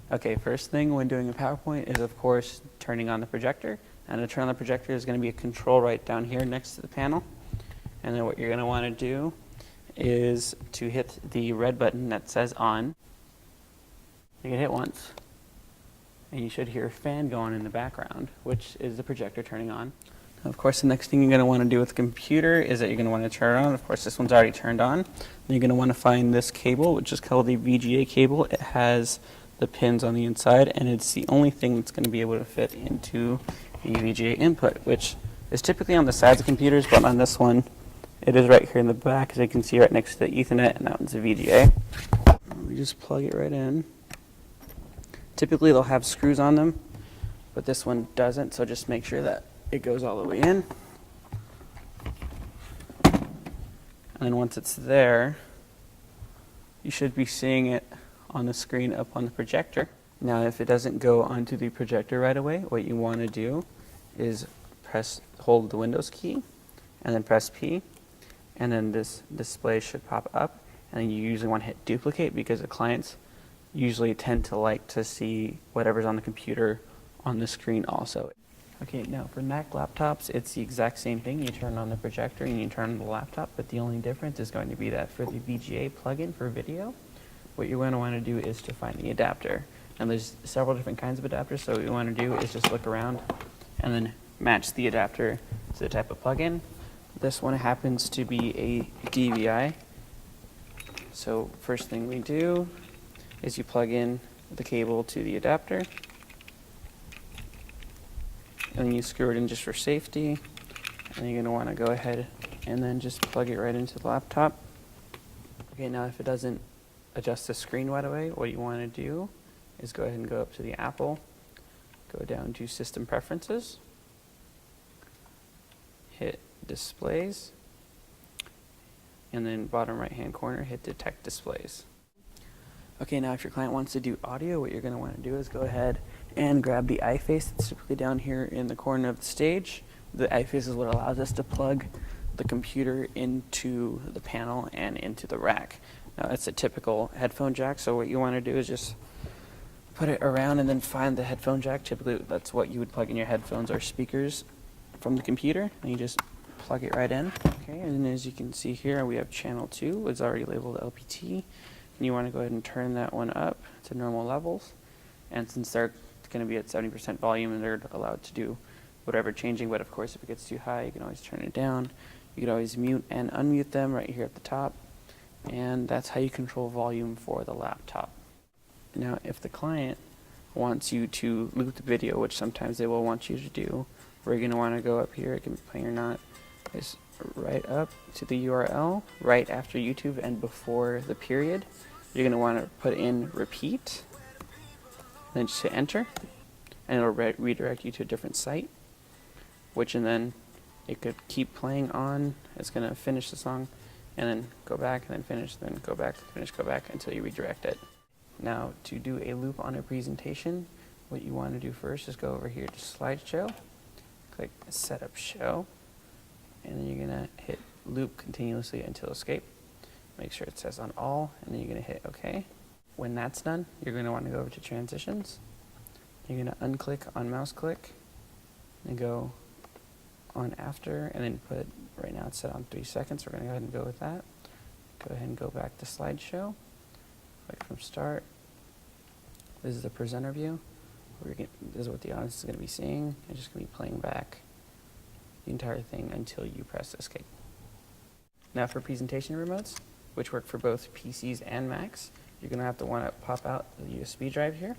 Okay, first thing when doing a PowerPoint is, of course, turning on the projector. And to turn on the projector is going to be a control right down here next to the panel. And then what you're going to want to do is to hit the red button that says on. You can hit once, and you should hear a fan going in the background, which is the projector turning on. Of course, the next thing you're going to want to do with the computer is that you're going to want to turn it on. Of course, this one's already turned on. Then you're going to want to find this cable, which is called the VGA cable. It has the pins on the inside, and it's the only thing that's going to be able to fit into the VGA input, which is typically on the sides of computers, but on this one, it is right here in the back, as you can see right next to the Ethernet, and that one's a VGA. We just plug it right in. Typically, they'll have screws on them, but this one doesn't, so just make sure that it goes all the way in. And then once it's there, you should be seeing it on the screen up on the projector. Now, if it doesn't go onto the projector right away, what you want to do is hold the Windows key, and then press P, and then this display should pop up, and then you usually want to hit duplicate because the clients usually tend to like to see whatever's on the computer on the screen also. Okay, now for Mac laptops, it's the exact same thing. You turn on the projector and you turn on the laptop, but the only difference is going to be that for the VGA plugin for video, what you're going to want to do is to find the adapter. And there's several different kinds of adapters, so what you want to do is just look around and then match the adapter to the type of plugin. This one happens to be a DVI. So first thing we do is you plug in the cable to the adapter, and then you screw it in just for safety, and you're going to want to go ahead and then just plug it right into the laptop. Okay, now if it doesn't adjust the screen right away, what you want to do is go ahead and go up to the Apple, go down to System Preferences, hit Displays, and then bottom right hand corner, hit Detect Displays. Okay, now if your client wants to do audio, what you're going to want to do is go ahead and grab the iFace that's typically down here in the corner of the stage. The iFace is what allows us to plug the computer into the panel and into the rack. Now it's a typical headphone jack, so what you want to do is just put it around and then find the headphone jack. Typically that's what you would plug in your headphones or speakers from the computer, and you just plug it right in. Okay, and as you can see here, we have channel 2. It's already labeled LPT. And you want to go ahead and turn that one up to normal levels. And since they're going to be at 70% volume, and they're allowed to do whatever changing, but of course if it gets too high, you can always turn it down. You can always mute and unmute them right here at the top. And that's how you control volume for the laptop. Now, if the client wants you to loop the video, which sometimes they will want you to do, we're going to want to go up here, it can be playing or not, is right up to the URL, right after YouTube and before the period. You're going to want to put in repeat, then just hit enter, and it'll redirect you to a different site, and then it could keep playing on. It's going to finish the song, and then go back, and then finish, then go back, finish, go back, until you redirect it. Now, to do a loop on a presentation, what you want to do first is go over here to slideshow, click setup show, and then you're going to hit loop continuously until escape. Make sure it says on all, and then you're going to hit OK. When that's done, you're going to want to go over to transitions. You're going to unclick on mouse click and go on after, and then put, right now it's set on 3 seconds. We're going to go ahead and go with that. Go ahead and go back to slideshow. Click from start. This is the presenter view. This is what the audience is going to be seeing. It's just going to be playing back the entire thing until you press escape. Now for presentation remotes, which work for both PCs and Macs, you're going to have to want to pop out the USB drive here.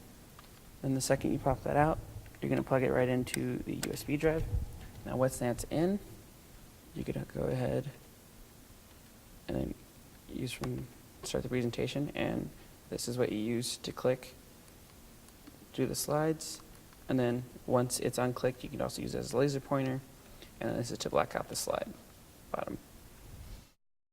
Then the second you pop that out, you're going to plug it right into the USB drive. Now once that's in, you're going to go ahead and then start the presentation, and this is what you use to click through the slides. And then once it's unclicked, you can also use it as a laser pointer, and then this is to black out the slide bottom.